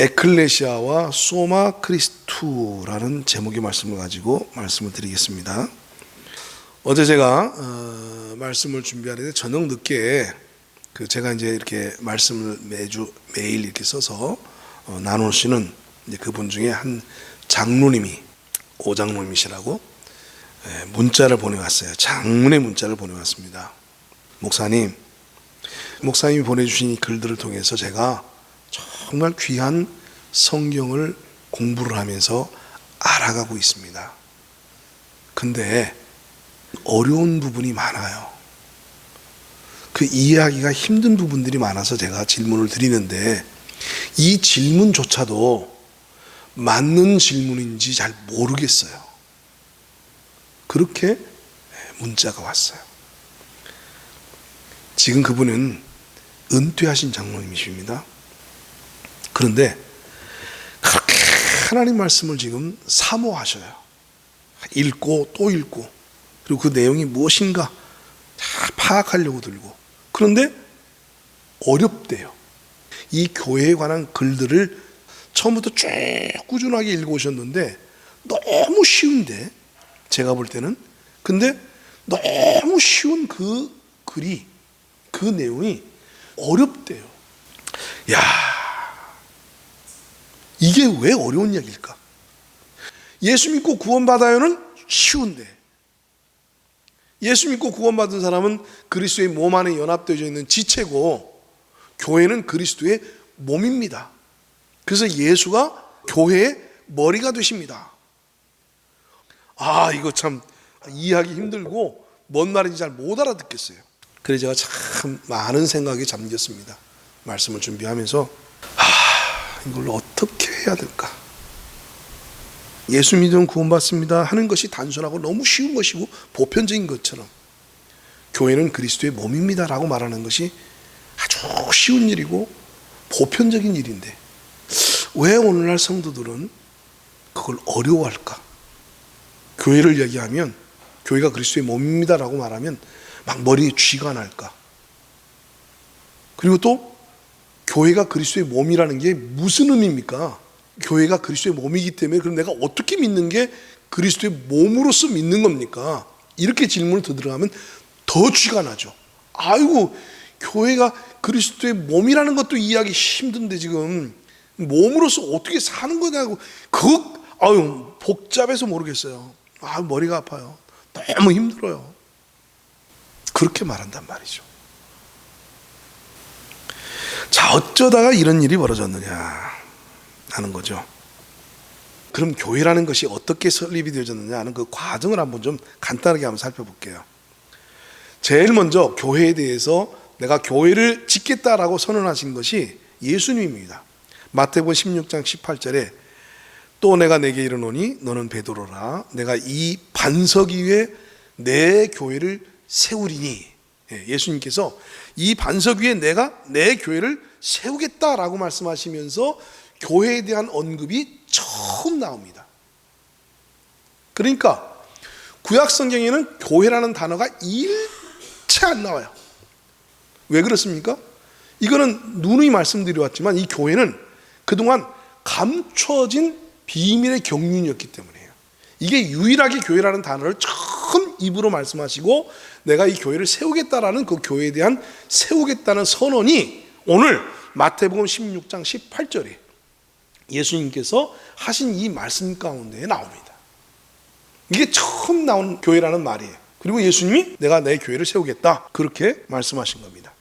에클레시아와 소마 크리스투라는 제목의 말씀을 가지고 말씀을 드리겠습니다. 어제 제가 말씀을 준비하는데 저녁 늦게 제가 이제 이렇게 말씀을 매일 이렇게 써서 나누시는 이제 그분 중에 한 장로님이 오장로님이시라고 문자를 보내왔어요. 장문의 문자를 보내왔습니다. 목사님이 보내주신 이 글들을 통해서 제가 정말 귀한 성경을 공부를 하면서 알아가고 있습니다. 근데 어려운 부분이 많아요. 그 이해하기가 힘든 부분들이 많아서 제가 질문을 드리는데 이 질문조차도 맞는 질문인지 잘 모르겠어요. 그렇게 문자가 왔어요. 지금 그분은 은퇴하신 장로님이십니다. 그런데 그렇게 하나님 말씀을 지금 사모하셔요. 읽고 또 읽고 그리고 그 내용이 무엇인가 다 파악하려고 들고, 그런데 어렵대요. 이 교회에 관한 글들을 처음부터 쭉 꾸준하게 읽어오셨는데 너무 쉬운데, 제가 볼 때는, 근데 너무 쉬운 그 글이, 그 내용이 어렵대요. 야, 이게 왜 어려운 이야기일까? 예수 믿고 구원받아요는 쉬운데, 예수 믿고 구원받은 사람은 그리스도의 몸 안에 연합되어 있는 지체고 교회는 그리스도의 몸입니다. 그래서 예수가 교회의 머리가 되십니다. 이거 참 이해하기 힘들고 뭔 말인지 잘 못 알아듣겠어요. 그래서 제가 참 많은 생각에 잠겼습니다. 말씀을 준비하면서 이걸 어떻게 해야 될까? 예수 믿으면 구원받습니다 하는 것이 단순하고 너무 쉬운 것이고 보편적인 것처럼 교회는 그리스도의 몸입니다 라고 말하는 것이 아주 쉬운 일이고 보편적인 일인데 왜 오늘날 성도들은 그걸 어려워할까? 교회를 얘기하면 교회가 그리스도의 몸입니다 라고 말하면 막 머리에 쥐가 날까? 그리고 또 교회가 그리스도의 몸이라는 게 무슨 의미입니까? 교회가 그리스도의 몸이기 때문에 그럼 내가 어떻게 믿는 게 그리스도의 몸으로서 믿는 겁니까? 이렇게 질문을 더 들어가면 더 쥐가 나죠. 아이고, 교회가 그리스도의 몸이라는 것도 이해하기 힘든데 지금 몸으로서 어떻게 사는 거냐고, 복잡해서 모르겠어요. 머리가 아파요. 너무 힘들어요. 그렇게 말한단 말이죠. 자, 어쩌다가 이런 일이 벌어졌느냐 하는 거죠. 그럼 교회라는 것이 어떻게 설립이 되어졌느냐 하는 그 과정을 한번 좀 간단하게 한번 살펴볼게요. 제일 먼저 교회에 대해서 내가 교회를 짓겠다라고 선언하신 것이 예수님입니다. 마태복음 16장 18절에 또 내가 내게 이르노니 너는 베드로라 내가 이 반석 위에 내 교회를 세우리니, 예수님께서 이 반석 위에 내가 내 교회를 세우겠다라고 말씀하시면서 교회에 대한 언급이 처음 나옵니다. 그러니까 구약 성경에는 교회라는 단어가 일체 안 나와요. 왜 그렇습니까? 이거는 누누이 말씀드려왔지만 이 교회는 그동안 감춰진 비밀의 경륜이었기 때문이에요. 이게 유일하게 교회라는 단어를 처음 입으로 말씀하시고 내가 이 교회를 세우겠다라는 그 교회에 대한 세우겠다는 선언이 오늘 마태복음 16장 18절에 예수님께서 하신 이 말씀 가운데에 나옵니다. 이게 처음 나온 교회라는 말이에요. 그리고 예수님이 내가 내 교회를 세우겠다 그렇게 말씀하신 겁니다.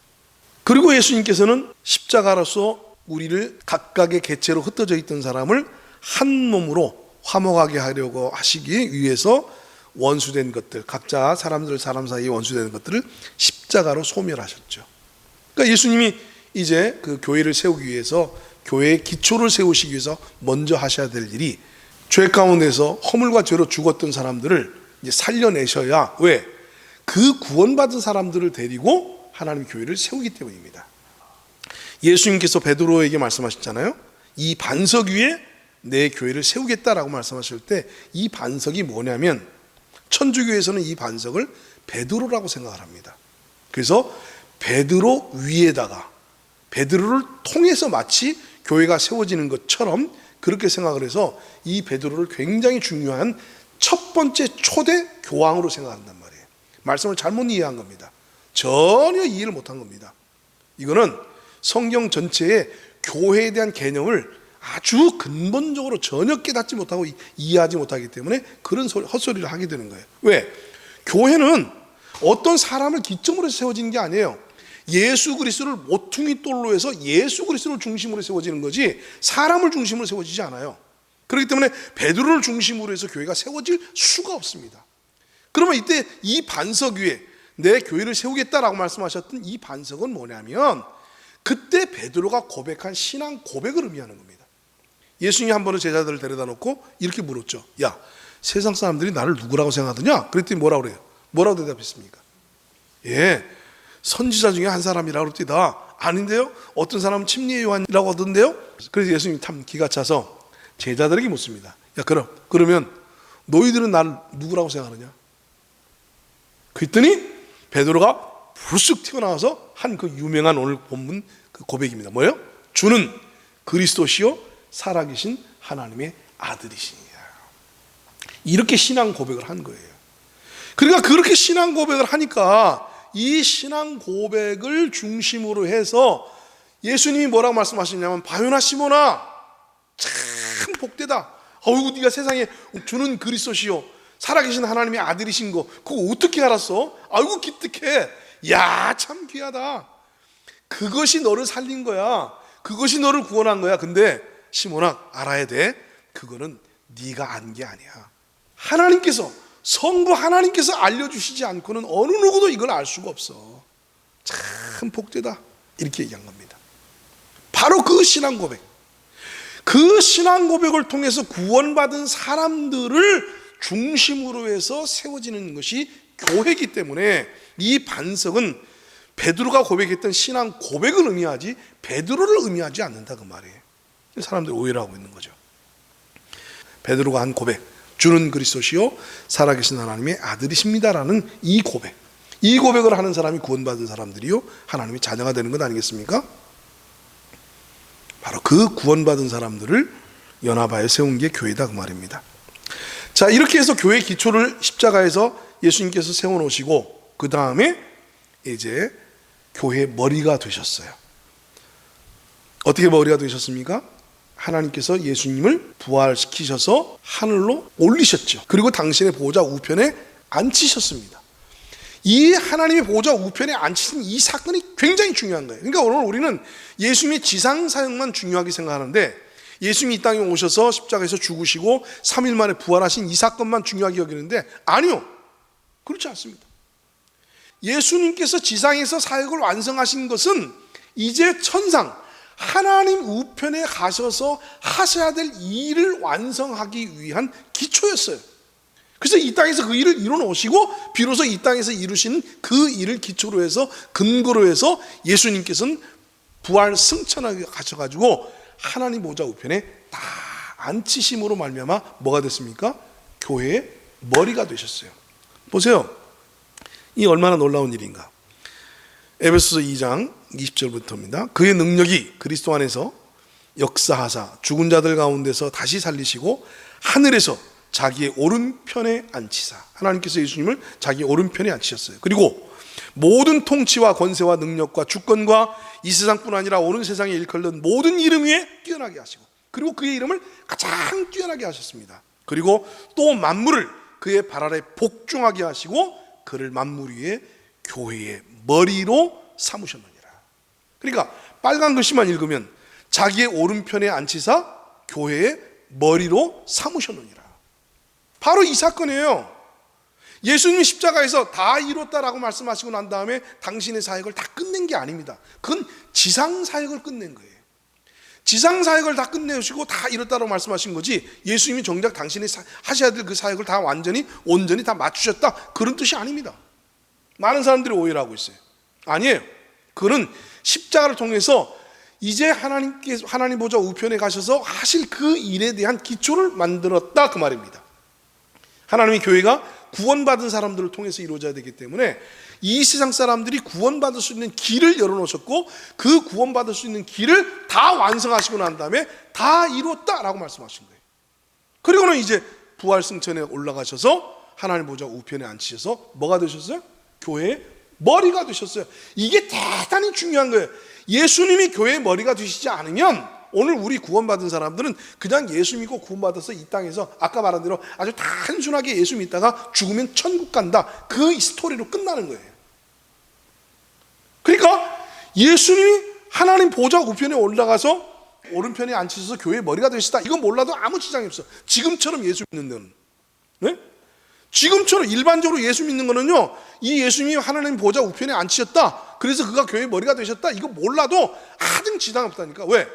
그리고 예수님께서는 십자가로서 우리를 각각의 객체로 흩어져 있던 사람을 한 몸으로 화목하게 하려고 하시기 위해서 원수된 것들, 각자 사람 사이에 원수된 것들을 십자가로 소멸하셨죠. 그러니까 예수님이 이제 그 교회를 세우기 위해서 교회의 기초를 세우시기 위해서 먼저 하셔야 될 일이 죄 가운데서 허물과 죄로 죽었던 사람들을 이제 살려내셔야, 왜? 그 구원받은 사람들을 데리고 하나님 교회를 세우기 때문입니다. 예수님께서 베드로에게 말씀하셨잖아요. 이 반석 위에 내 교회를 세우겠다라고 말씀하실 때 이 반석이 뭐냐면 천주교에서는 이 반석을 베드로라고 생각을 합니다. 그래서 베드로 위에다가 베드로를 통해서 마치 교회가 세워지는 것처럼 그렇게 생각을 해서 이 베드로를 굉장히 중요한 첫 번째 초대 교황으로 생각한단 말이에요. 말씀을 잘못 이해한 겁니다. 전혀 이해를 못한 겁니다. 이거는 성경 전체의 교회에 대한 개념을 아주 근본적으로 전혀 깨닫지 못하고 이해하지 못하기 때문에 그런 헛소리를 하게 되는 거예요. 왜? 교회는 어떤 사람을 기점으로 해서 세워지는 게 아니에요. 예수 그리스도를 모퉁이 돌로 해서 예수 그리스도를 중심으로 세워지는 거지 사람을 중심으로 세워지지 않아요. 그렇기 때문에 베드로를 중심으로 해서 교회가 세워질 수가 없습니다. 그러면 이때 이 반석 위에 내 교회를 세우겠다라고 말씀하셨던 이 반석은 뭐냐면 그때 베드로가 고백한 신앙 고백을 의미하는 겁니다. 예수님이 한 번은 제자들을 데려다 놓고 이렇게 물었죠. 야, 세상 사람들이 나를 누구라고 생각하느냐? 그랬더니 뭐라고 그래요? 뭐라고 대답했습니까? 예, 선지자 중에 한 사람이라고 그랬더니 아닌데요? 어떤 사람은 침례 요한이라고 하던데요? 그래서 예수님이 참 기가 차서 제자들에게 묻습니다. 야, 그러면 너희들은 나를 누구라고 생각하느냐? 그랬더니 베드로가 불쑥 튀어나와서 한 그 유명한 오늘 본문 그 고백입니다. 뭐예요? 주는 그리스도시요 살아계신 하나님의 아들이시니라. 이렇게 신앙 고백을 한 거예요. 그러니까 그렇게 신앙 고백을 하니까 이 신앙 고백을 중심으로 해서 예수님이 뭐라고 말씀하시냐면 바요나 시몬아 참 복되다. 어이구 네가 세상에 주는 그리스도시요 살아계신 하나님의 아들이신 거 그거 어떻게 알았어? 아이고 기특해. 야, 참 귀하다. 그것이 너를 살린 거야. 그것이 너를 구원한 거야. 근데 시몬아 알아야 돼. 그거는 네가 안 게 아니야. 하나님께서 성부 하나님께서 알려주시지 않고는 어느 누구도 이걸 알 수가 없어. 참 복되다. 이렇게 얘기한 겁니다. 바로 그 신앙 고백. 그 신앙 고백을 통해서 구원받은 사람들을 중심으로 해서 세워지는 것이 교회이기 때문에 이 반석은 베드로가 고백했던 신앙 고백을 의미하지 베드로를 의미하지 않는다 그 말이에요. 사람들이 오해를 하고 있는 거죠. 베드로가 한 고백, 주는 그리스도시요 살아계신 하나님의 아들이십니다라는 이 고백, 이 고백을 하는 사람이 구원받은 사람들이요 하나님의 자녀가 되는 것 아니겠습니까? 바로 그 구원받은 사람들을 연합하여 세운 게 교회다 그 말입니다. 자, 이렇게 해서 교회 기초를 십자가에서 예수님께서 세워놓으시고 그 다음에 이제 교회 머리가 되셨어요. 어떻게 머리가 되셨습니까? 하나님께서 예수님을 부활시키셔서 하늘로 올리셨죠. 그리고 당신의 보좌 우편에 앉히셨습니다. 이 하나님의 보좌 우편에 앉히신 이 사건이 굉장히 중요한 거예요. 그러니까 오늘 우리는 예수님의 지상 사역만 중요하게 생각하는데 예수님이 이 땅에 오셔서 십자가에서 죽으시고 3일 만에 부활하신 이 사건만 중요하게 여기는데 아니요, 그렇지 않습니다. 예수님께서 지상에서 사역을 완성하신 것은 이제 천상 하나님 우편에 가셔서 하셔야 될 일을 완성하기 위한 기초였어요. 그래서 이 땅에서 그 일을 이뤄놓으시고 비로소 이 땅에서 이루신 그 일을 기초로 해서 근거로 해서 예수님께서는 부활 승천하게 가셔가지고 하나님 보좌 우편에 다 앉히심으로 말미암아 뭐가 됐습니까? 교회의 머리가 되셨어요. 보세요. 이 얼마나 놀라운 일인가. 에베소서 2장 20절부터입니다. 그의 능력이 그리스도 안에서 역사하사 죽은 자들 가운데서 다시 살리시고 하늘에서 자기의 오른편에 앉히사. 하나님께서 예수님을 자기 오른편에 앉히셨어요. 그리고 모든 통치와 권세와 능력과 주권과 이 세상뿐 아니라 오는 세상에 일컬는 모든 이름 위에 뛰어나게 하시고 그리고 그의 이름을 가장 뛰어나게 하셨습니다. 그리고 또 만물을 그의 발 아래 복종하게 하시고 그를 만물 위에 교회의 머리로 삼으셨느니라. 그러니까 빨간 글씨만 읽으면 자기의 오른편에 앉히사 교회의 머리로 삼으셨느니라. 바로 이 사건이에요. 예수님이 십자가에서 다 이뤘다라고 말씀하시고 난 다음에 당신의 사역을 다 끝낸 게 아닙니다. 그건 지상 사역을 끝낸 거예요. 지상 사역을 다 끝내시고 다 이뤘다라고 말씀하신 거지 예수님이 정작 당신이 하셔야 될 그 사역을 다 완전히 온전히 다 맞추셨다 그런 뜻이 아닙니다. 많은 사람들이 오해를 하고 있어요. 아니에요. 그는 십자가를 통해서 이제 하나님 보좌 우편에 가셔서 하실 그 일에 대한 기초를 만들었다 그 말입니다. 하나님의 교회가 구원받은 사람들을 통해서 이루어져야 되기 때문에 이 세상 사람들이 구원받을 수 있는 길을 열어놓으셨고 그 구원받을 수 있는 길을 다 완성하시고 난 다음에 다 이루었다라고 말씀하신 거예요. 그리고는 이제 부활승천에 올라가셔서 하나님 보좌 우편에 앉히셔서 뭐가 되셨어요? 교회의 머리가 되셨어요. 이게 대단히 중요한 거예요. 예수님이 교회의 머리가 되시지 않으면 오늘 우리 구원받은 사람들은 그냥 예수 믿고 구원받아서 이 땅에서 아까 말한 대로 아주 단순하게 예수 믿다가 죽으면 천국 간다, 그 스토리로 끝나는 거예요. 그러니까 예수님이 하나님 보좌 우편에 올라가서 오른편에 앉히셔서 교회의 머리가 되시다, 이건 몰라도 아무 지장이 없어. 지금처럼 예수 믿는 데는, 네? 지금처럼 일반적으로 예수 믿는 거는요, 이 예수님이 하나님 보좌 우편에 앉히셨다, 그래서 그가 교회의 머리가 되셨다, 이거 몰라도 아무 지장 없다니까. 왜?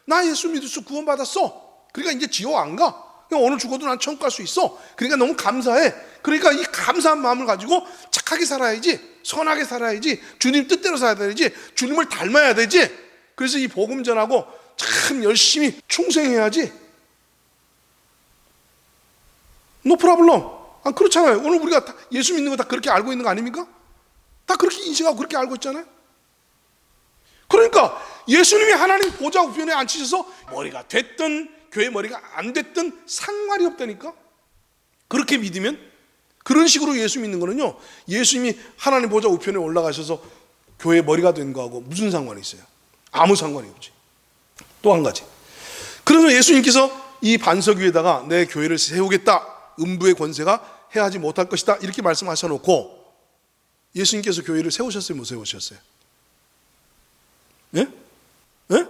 나 예수 믿어서 구원받았어. 그러니까 이제 지옥 안 가. 그냥 오늘 죽어도 난 천국 갈 수 있어. 그러니까 너무 감사해. 그러니까 이 감사한 마음을 가지고 착하게 살아야지, 선하게 살아야지, 주님 뜻대로 살아야 되지, 주님을 닮아야 되지. 그래서 이 복음 전하고 참 열심히 충성해야지. No problem. 아, 그렇잖아요. 오늘 우리가 다 예수 믿는 거 다 그렇게 알고 있는 거 아닙니까? 다 그렇게 인식하고 그렇게 알고 있잖아요. 그러니까 예수님이 하나님 보좌 우편에 앉히셔서 머리가 됐든 교회 머리가 안 됐든 상관이 없다니까. 그렇게 믿으면, 그런 식으로 예수 믿는 거는요, 예수님이 하나님 보좌 우편에 올라가셔서 교회 머리가 된 거하고 무슨 상관이 있어요? 아무 상관이 없지. 또 한 가지, 그래서 예수님께서 이 반석 위에다가 내 교회를 세우겠다, 음부의 권세가 해하지 못할 것이다, 이렇게 말씀하셔놓고 예수님께서 교회를 세우셨어요, 못 세우셨어요? 예? 예?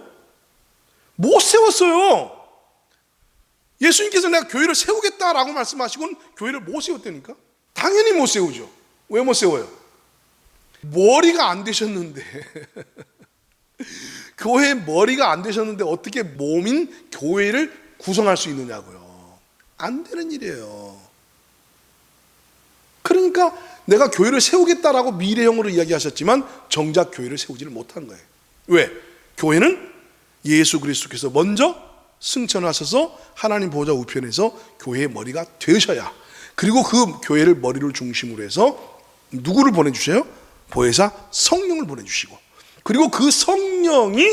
못 세웠어요. 예수님께서 내가 교회를 세우겠다라고 말씀하시고는 교회를 못 세웠다니까. 당연히 못 세우죠. 왜 못 세워요? 머리가 안 되셨는데 교회의 머리가 안 되셨는데 어떻게 몸인 교회를 구성할 수 있느냐고요. 안 되는 일이에요. 그러니까 내가 교회를 세우겠다라고 미래형으로 이야기하셨지만 정작 교회를 세우지를 못한 거예요. 왜? 교회는 예수 그리스도께서 먼저 승천하셔서 하나님 보좌 우편에서 교회의 머리가 되셔야, 그리고 그 교회를 머리를 중심으로 해서 누구를 보내주셔요? 보혜사 성령을 보내주시고, 그리고 그 성령이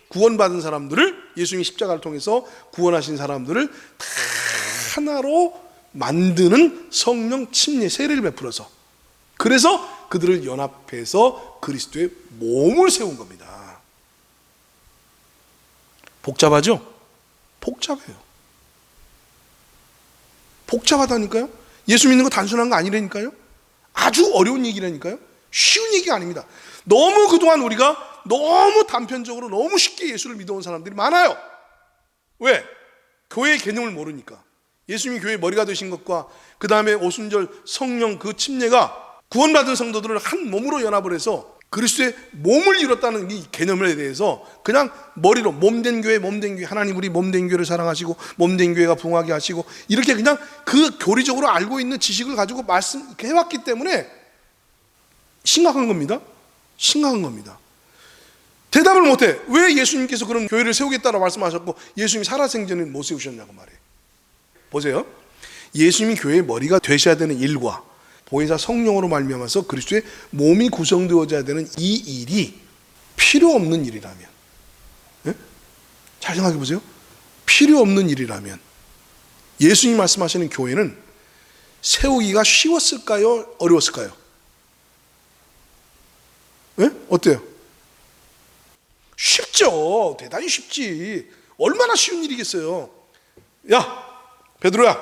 구원받은 사람들을, 예수님이 십자가를 통해서 구원하신 사람들을 다 하나로 만드는 성령 침례 세례를 베풀어서, 그래서 그들을 연합해서 그리스도의 몸을 세운 겁니다. 복잡하죠? 복잡해요. 복잡하다니까요. 예수 믿는 거 단순한 거 아니라니까요. 아주 어려운 얘기라니까요. 쉬운 얘기가 아닙니다. 너무 그동안 우리가 너무 단편적으로 너무 쉽게 예수를 믿어온 사람들이 많아요. 왜? 교회의 개념을 모르니까. 예수님이 교회의 머리가 되신 것과 그 다음에 오순절 성령 그 침례가 구원받은 성도들을 한 몸으로 연합을 해서 그리스도의 몸을 이뤘다는 이 개념에 대해서 그냥 머리로 몸된 교회, 몸된 교회, 하나님 우리 몸된 교회를 사랑하시고 몸된 교회가 부흥하게 하시고, 이렇게 그냥 그 교리적으로 알고 있는 지식을 가지고 말씀해왔기 때문에 심각한 겁니다. 심각한 겁니다. 대답을 못해. 왜 예수님께서 그런 교회를 세우겠다고 말씀하셨고 예수님이 살아생전에 못 세우셨냐고 말해요. 보세요. 예수님이 교회의 머리가 되셔야 되는 일과 보혜사 성령으로 말미암아서 그리스도의 몸이 구성되어져야 되는 이 일이 필요 없는 일이라면, 네? 잘 생각해 보세요. 필요 없는 일이라면 예수님이 말씀하시는 교회는 세우기가 쉬웠을까요? 어려웠을까요? 네? 어때요? 쉽죠. 대단히 쉽지. 얼마나 쉬운 일이겠어요. 야, 베드로야.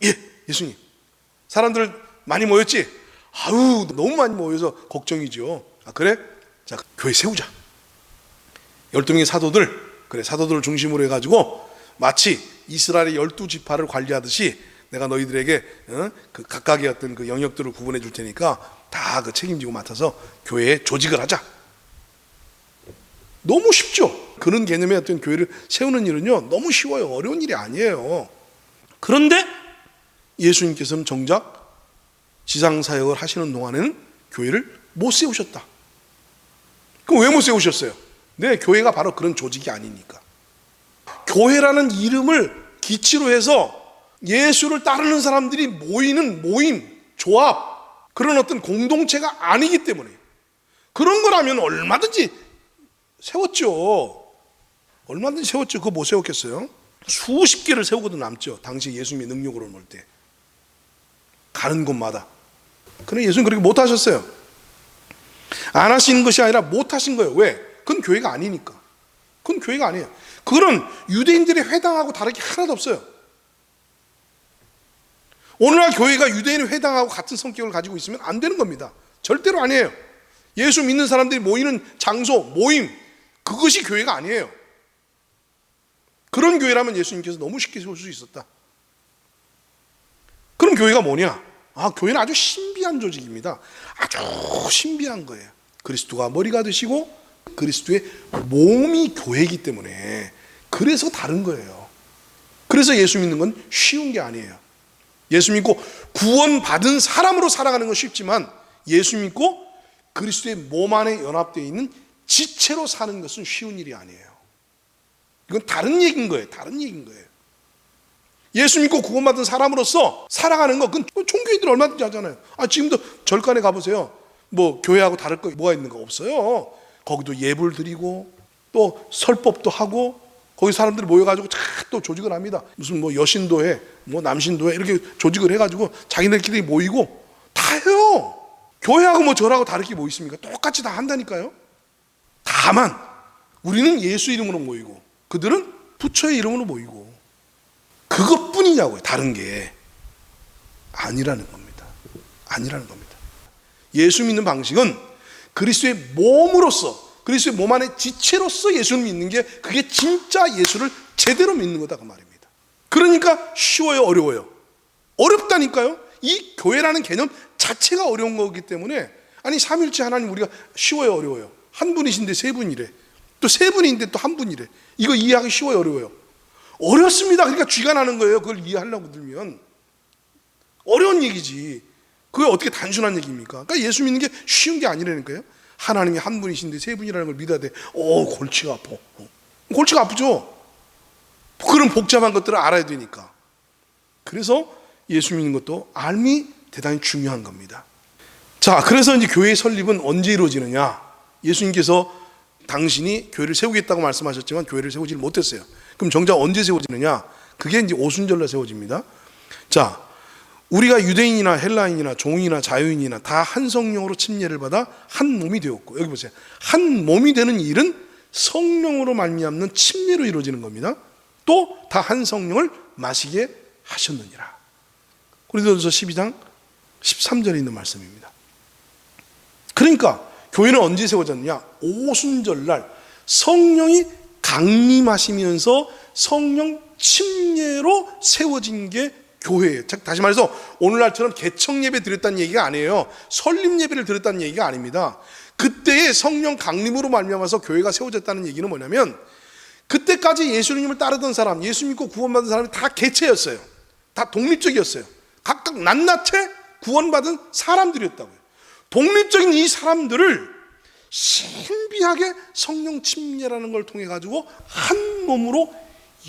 예, 예수님. 사람들 많이 모였지? 아유, 너무 많이 모여서 걱정이죠. 아, 그래? 자, 교회 세우자. 12명의 사도들, 그래, 사도들을 중심으로 해가지고 마치 이스라엘의 12지파를 관리하듯이 내가 너희들에게 그 각각의 어떤 그 영역들을 구분해 줄 테니까 다 그 책임지고 맡아서 교회에 조직을 하자. 너무 쉽죠? 그런 개념의 어떤 교회를 세우는 일은요, 너무 쉬워요. 어려운 일이 아니에요. 그런데 예수님께서는 정작 지상사역을 하시는 동안에는 교회를 못 세우셨다. 그럼 왜 못 세우셨어요? 네, 교회가 바로 그런 조직이 아니니까. 교회라는 이름을 기치로 해서 예수를 따르는 사람들이 모이는 모임, 조합, 그런 어떤 공동체가 아니기 때문에. 그런 거라면 얼마든지 세웠죠. 얼마든지 세웠죠. 그거 못 세웠겠어요? 수십 개를 세우고도 남죠. 당시 예수님의 능력으로 볼 때. 가는 곳마다. 그런데 예수님 그렇게 못 하셨어요. 안 하시는 것이 아니라 못 하신 거예요. 왜? 그건 교회가 아니니까. 그건 교회가 아니에요. 그거는 유대인들의 회당하고 다를 게 하나도 없어요. 오늘날 교회가 유대인의 회당하고 같은 성격을 가지고 있으면 안 되는 겁니다. 절대로 아니에요. 예수 믿는 사람들이 모이는 장소, 모임, 그것이 교회가 아니에요. 그런 교회라면 예수님께서 너무 쉽게 세울 수 있었다. 그럼 교회가 뭐냐? 교회는 아주 신비한 조직입니다. 아주 신비한 거예요. 그리스도가 머리가 되시고 그리스도의 몸이 교회이기 때문에 그래서 다른 거예요. 그래서 예수 믿는 건 쉬운 게 아니에요. 예수 믿고 구원받은 사람으로 살아가는 건 쉽지만 예수 믿고 그리스도의 몸 안에 연합되어 있는 지체로 사는 것은 쉬운 일이 아니에요. 이건 다른 얘기인 거예요. 다른 얘기인 거예요. 예수 믿고 구원받은 사람으로서 살아가는 거, 그건 종교인들 얼마든지 하잖아요. 지금도 절간에 가보세요. 뭐 교회하고 다를 거 뭐가 있는 거 없어요. 거기도 예불 드리고 또 설법도 하고 거기 사람들이 모여가지고 또 조직을 합니다. 무슨 뭐 여신도회, 뭐 남신도회 이렇게 조직을 해가지고 자기네들끼리 모이고 다 해요. 교회하고 뭐 절하고 다를 게 뭐 있습니까? 똑같이 다 한다니까요. 다만 우리는 예수 이름으로 모이고 그들은 부처의 이름으로 모이고 그것뿐이냐고요. 다른 게 아니라는 겁니다. 아니라는 겁니다. 예수 믿는 방식은 그리스도의 몸으로서 그리스도의 몸 안에 지체로서 예수를 믿는 게 그게 진짜 예수를 제대로 믿는 거다 그 말입니다. 그러니까 쉬워요, 어려워요? 어렵다니까요. 이 교회라는 개념 자체가 어려운 거기 때문에 삼위일체 하나님 우리가 쉬워요, 어려워요? 한 분이신데 세 분이래. 또 세 분인데 또 한 분이래. 이거 이해하기 쉬워요, 어려워요? 어렵습니다. 그러니까 쥐가 나는 거예요. 그걸 이해하려고 들면 어려운 얘기지. 그게 어떻게 단순한 얘기입니까? 그러니까 예수 믿는 게 쉬운 게 아니라니까요. 하나님이 한 분이신데 세 분이라는 걸 믿어야 돼. 골치가 아파. 골치가 아프죠. 그런 복잡한 것들을 알아야 되니까. 그래서 예수 믿는 것도 알미 대단히 중요한 겁니다. 자, 그래서 이제 교회의 설립은 언제 이루어지느냐? 예수님께서 당신이 교회를 세우겠다고 말씀하셨지만 교회를 세우지 못했어요. 그럼 정작 언제 세워지느냐? 그게 이제 오순절날 세워집니다. 자, 우리가 유대인이나 헬라인이나 종이나 자유인이나 다 한 성령으로 침례를 받아 한 몸이 되었고, 여기 보세요. 한 몸이 되는 일은 성령으로 말미암는 침례로 이루어지는 겁니다. 또 다 한 성령을 마시게 하셨느니라. 고린도전서 12장 13절에 있는 말씀입니다. 그러니까 교회는 언제 세워졌느냐? 오순절날 성령이 강림하시면서 성령 침례로 세워진 게 교회예요. 다시 말해서 오늘날처럼 개청 예배 드렸다는 얘기가 아니에요. 설립 예배를 드렸다는 얘기가 아닙니다. 그때의 성령 강림으로 말미암아서 교회가 세워졌다는 얘기는 뭐냐면 그때까지 예수님을 따르던 사람, 예수 믿고 구원받은 사람이 다 개체였어요. 다 독립적이었어요. 각각 낱낱이 구원받은 사람들이었다고요. 독립적인 이 사람들을 신비하게 성령 침례라는 걸 통해 가지고 한 몸으로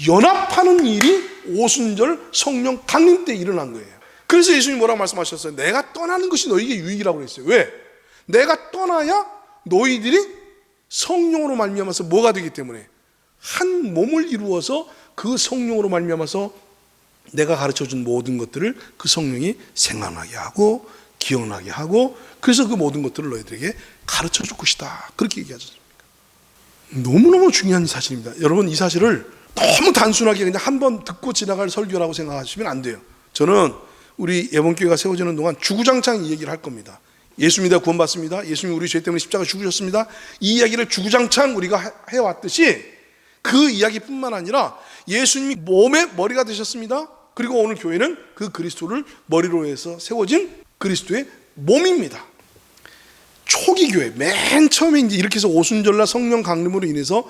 연합하는 일이 오순절 성령 강림 때 일어난 거예요. 그래서 예수님이 뭐라고 말씀하셨어요? 내가 떠나는 것이 너희에게 유익이라고 그랬어요. 왜? 내가 떠나야 너희들이 성령으로 말미암아서 뭐가 되기 때문에 한 몸을 이루어서 그 성령으로 말미암아서 내가 가르쳐준 모든 것들을 그 성령이 생각나게 하고 기억나게 하고 그래서 그 모든 것들을 너희들에게 가르쳐줄 것이다. 그렇게 얘기하셨습니다. 너무너무 중요한 사실입니다. 여러분 이 사실을 너무 단순하게 그냥 한번 듣고 지나갈 설교라고 생각하시면 안 돼요. 저는 우리 예본교회가 세워지는 동안 주구장창 이 얘기를 할 겁니다. 예수 믿어 구원받습니다. 예수님이 우리 죄 때문에 십자가 죽으셨습니다. 이 이야기를 주구장창 우리가 해왔듯이 그 이야기뿐만 아니라 예수님이 몸의 머리가 되셨습니다. 그리고 오늘 교회는 그 그리스도를 머리로 해서 세워진 그리스도의 몸입니다. 초기 교회, 맨 처음에 이제 이렇게 해서 오순절날 성령 강림으로 인해서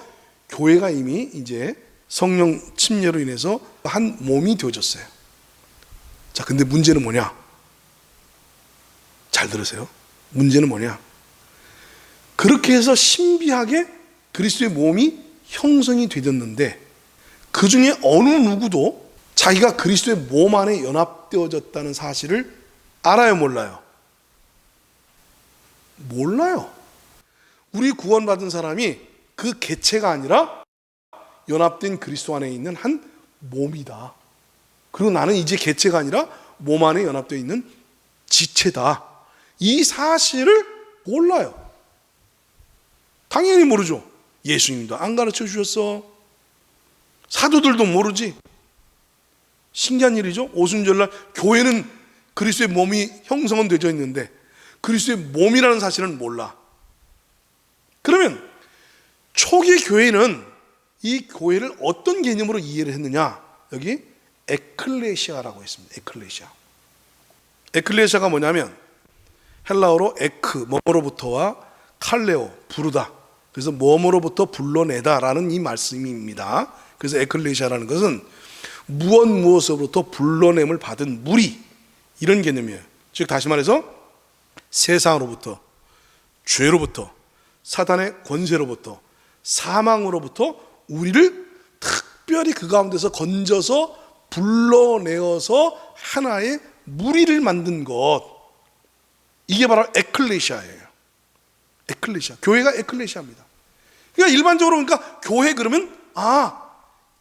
교회가 이미 이제 성령 침례로 인해서 한 몸이 되어졌어요. 자, 근데 문제는 뭐냐? 잘 들으세요. 문제는 뭐냐? 그렇게 해서 신비하게 그리스도의 몸이 형성이 되었는데 그 중에 어느 누구도 자기가 그리스도의 몸 안에 연합되어졌다는 사실을 알아요, 몰라요? 몰라요. 우리 구원받은 사람이 그 개체가 아니라 연합된 그리스도 안에 있는 한 몸이다. 그리고 나는 이제 개체가 아니라 몸 안에 연합되어 있는 지체다. 이 사실을 몰라요. 당연히 모르죠. 예수님도 안 가르쳐 주셨어. 사도들도 모르지. 신기한 일이죠. 오순절날 교회는 그리스도의 몸이 형성은 되어 있는데 그리스도의 몸이라는 사실은 몰라. 그러면 초기 교회는 이 교회를 어떤 개념으로 이해를 했느냐? 여기 에클레시아라고 했습니다. 에클레시아. 에클레시아가 뭐냐면 헬라어로 에크, 뭐로부터와 칼레오, 부르다. 그래서 뭐뭐로부터 불러내다라는 이 말씀입니다. 그래서 에클레시아라는 것은 무엇으로부터 불러냄을 받은 무리, 이런 개념이에요. 즉 다시 말해서 세상으로부터, 죄로부터, 사단의 권세로부터, 사망으로부터 우리를 특별히 그 가운데서 건져서 불러내어서 하나의 무리를 만든 것, 이게 바로 에클레시아예요. 에클레시아. 교회가 에클레시아입니다. 그러니까 일반적으로 그러니까 교회 그러면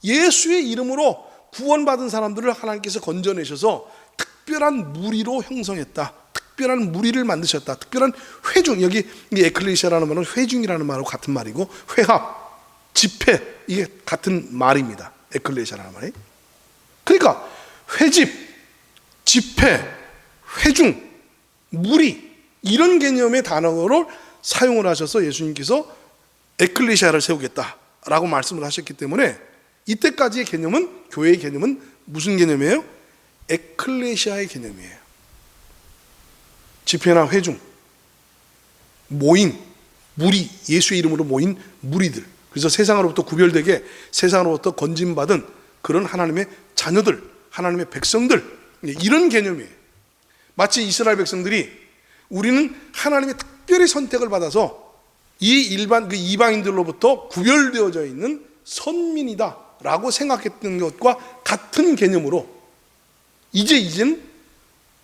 예수의 이름으로 구원받은 사람들을 하나님께서 건져내셔서 특별한 무리로 형성했다. 특별한 무리를 만드셨다. 특별한 회중, 여기 에클레시아라는 말은 회중이라는 말하고 같은 말이고 회합, 집회, 이게 같은 말입니다. 에클레시아라는 말이. 그러니까 회집, 집회, 회중, 무리, 이런 개념의 단어를 사용을 하셔서 예수님께서 에클레시아를 세우겠다라고 말씀을 하셨기 때문에 이때까지의 개념은, 교회의 개념은 무슨 개념이에요? 에클레시아의 개념이에요. 집회나 회중, 모인, 무리, 예수의 이름으로 모인 무리들. 그래서 세상으로부터 구별되게 세상으로부터 건진받은 그런 하나님의 자녀들, 하나님의 백성들, 이런 개념이에요. 마치 이스라엘 백성들이 우리는 하나님의 특별히 선택을 받아서 이 일반 그 이방인들로부터 구별되어져 있는 선민이다 라고 생각했던 것과 같은 개념으로 이제는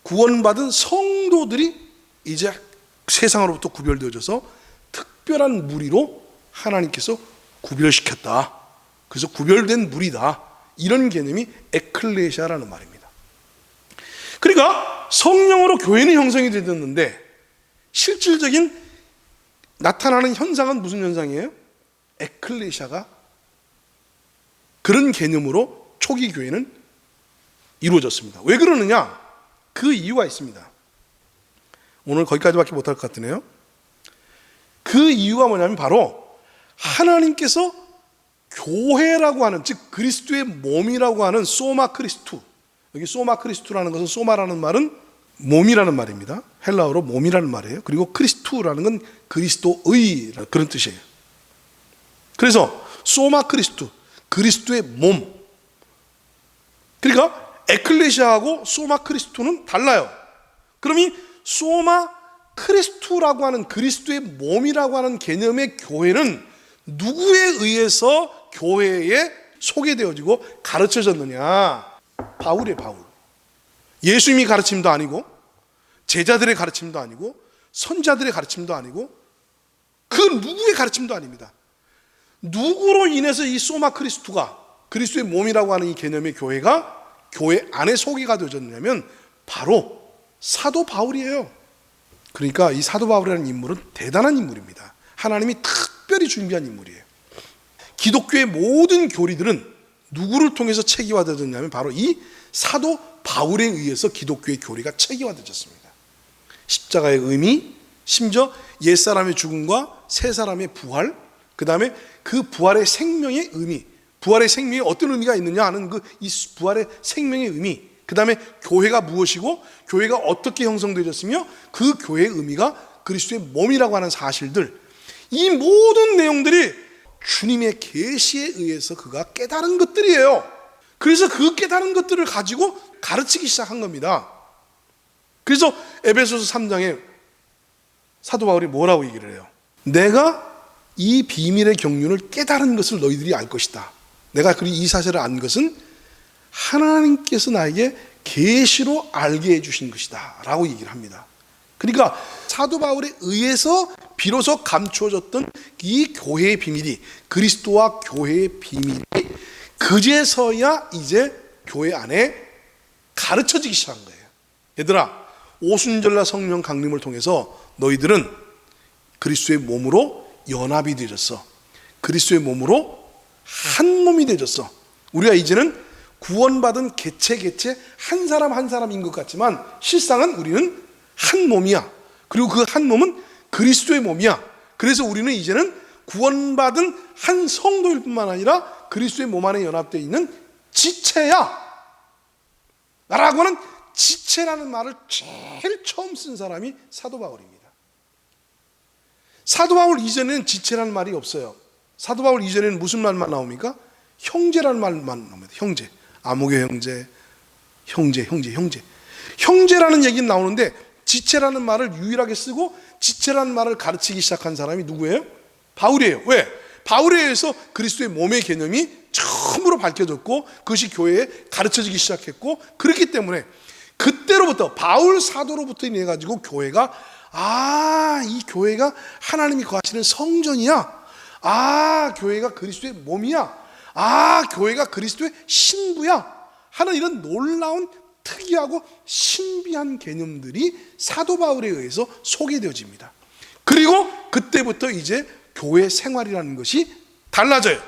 구원받은 성도들이 이제 세상으로부터 구별되어져서 특별한 무리로 하나님께서 구별시켰다. 그래서 구별된 무리다. 이런 개념이 에클레시아라는 말입니다. 그러니까 성령으로 교회는 형성이 되었는데 실질적인 나타나는 현상은 무슨 현상이에요? 에클레시아가 그런 개념으로 초기 교회는 이루어졌습니다. 왜 그러느냐? 그 이유가 있습니다. 오늘 거기까지밖에 못할 것 같으네요. 그 이유가 뭐냐면 바로 하나님께서 교회라고 하는, 즉 그리스도의 몸이라고 하는 소마 크리스투, 여기 소마 크리스투라는 것은, 소마라는 말은 몸이라는 말입니다. 헬라어로 몸이라는 말이에요. 그리고 크리스투라는 건 그리스도의, 그런 뜻이에요. 그래서 소마 크리스투, 그리스도의 몸. 그러니까 에클레시아하고 소마 크리스투는 달라요. 그럼 이 소마 크리스투라고 하는 그리스도의 몸이라고 하는 개념의 교회는 누구에 의해서 교회에 소개되어지고 가르쳐졌느냐? 바울이에요, 바울. 예수님이 가르침도 아니고 제자들의 가르침도 아니고 선자들의 가르침도 아니고 그 누구의 가르침도 아닙니다. 누구로 인해서 이 소마 크리스투가, 그리스도의 몸이라고 하는 이 개념의 교회가 교회 안에 소개가 되어졌냐면 바로 사도 바울이에요. 그러니까 이 사도 바울이라는 인물은 대단한 인물입니다. 하나님이 특별히 준비한 인물이에요. 기독교의 모든 교리들은 누구를 통해서 체계화되어졌냐면 바로 이 사도 바울에 의해서 기독교의 교리가 체계화되어졌습니다. 십자가의 의미, 심지어 옛사람의 죽음과 새사람의 부활, 그 다음에 그 부활의 생명의 의미, 부활의 생명에 어떤 의미가 있느냐 하는 이 부활의 생명의 의미, 그 다음에 교회가 무엇이고 교회가 어떻게 형성되어졌으며 그 교회의 의미가 그리스도의 몸이라고 하는 사실들, 이 모든 내용들이 주님의 계시에 의해서 그가 깨달은 것들이에요. 그래서 그 깨달은 것들을 가지고 가르치기 시작한 겁니다. 그래서 에베소서 3장에 사도 바울이 뭐라고 얘기를 해요? 내가 이 비밀의 경륜을 깨달은 것을 너희들이 알 것이다. 내가 이 사실을 안 것은 하나님께서 나에게 계시로 알게 해주신 것이다 라고 얘기를 합니다. 그러니까 사도 바울에 의해서 비로소 감추어졌던 이 교회의 비밀이, 그리스도와 교회의 비밀이 그제서야 이제 교회 안에 가르쳐지기 시작한 거예요. 얘들아, 오순절날 성령 강림을 통해서 너희들은 그리스도의 몸으로 연합이 되어졌어. 그리스도의 몸으로 한 몸이 되어졌어. 우리가 이제는 구원받은 개체 한 사람 한 사람인 것 같지만 실상은 우리는 한 몸이야. 그리고 그 한 몸은 그리스도의 몸이야. 그래서 우리는 이제는 구원받은 한 성도일 뿐만 아니라 그리스도의 몸 안에 연합되어 있는 지체야 라고 하는 지체라는 말을 제일 처음 쓴 사람이 사도 바울입니다. 사도 바울 이전에는 지체라는 말이 없어요. 사도 바울 이전에는 무슨 말만 나옵니까? 형제라는 말만 나옵니다. 형제, 아무개 형제. 형제라는 얘기는 나오는데 지체라는 말을 유일하게 쓰고 지체라는 말을 가르치기 시작한 사람이 누구예요? 바울이에요. 왜? 바울에 의해서 그리스도의 몸의 개념이 처음으로 밝혀졌고 그것이 교회에 가르쳐지기 시작했고, 그렇기 때문에 그때로부터 바울 사도로부터 인해 가지고 교회가 이 교회가 하나님이 거하시는 성전이야. 교회가 그리스도의 몸이야. 교회가 그리스도의 신부야 하는 이런 놀라운 특이하고 신비한 개념들이 사도 바울에 의해서 소개되어집니다. 그리고 그때부터 이제 교회 생활이라는 것이 달라져요.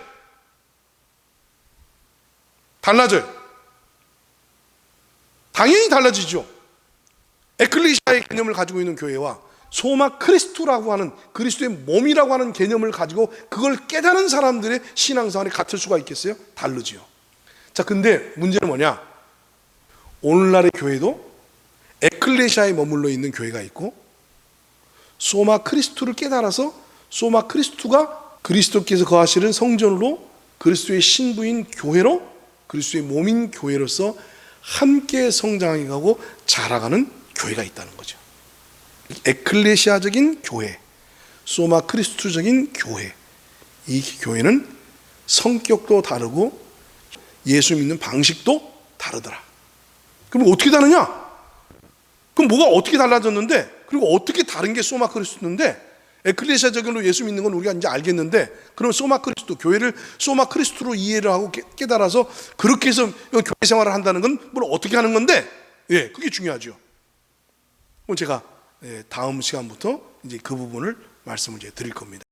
당연히 달라지죠. 에클레시아의 개념을 가지고 있는 교회와 소마 크리스토라고 하는 그리스도의 몸이라고 하는 개념을 가지고 그걸 깨달은 사람들의 신앙생활이 같을 수가 있겠어요? 다르지요. 자, 근데 문제는 뭐냐? 오늘날의 교회도 에클레시아에 머물러 있는 교회가 있고, 소마 크리스토를 깨달아서 소마 크리스토가 그리스도께서 거하시는 성전으로 그리스도의 신부인 교회로, 그리스도의 몸인 교회로서 함께 성장해 가고 자라가는 교회가 있다는 거죠. 에클레시아적인 교회, 소마 크리스토적인 교회, 이 교회는 성격도 다르고 예수 믿는 방식도 다르더라. 그럼 어떻게 다르냐? 그럼 뭐가 어떻게 달라졌는데, 그리고 어떻게 다른 게 소마 크리스토인데, 에클레시아적으로 예수 믿는 건 우리가 이제 알겠는데, 그럼 소마 크리스토, 교회를 소마 크리스토로 이해를 하고 깨달아서 그렇게 해서 교회 생활을 한다는 건 뭘 어떻게 하는 건데, 그게 중요하죠. 그럼 제가 다음 시간부터 이제 그 부분을 말씀을 드릴 겁니다.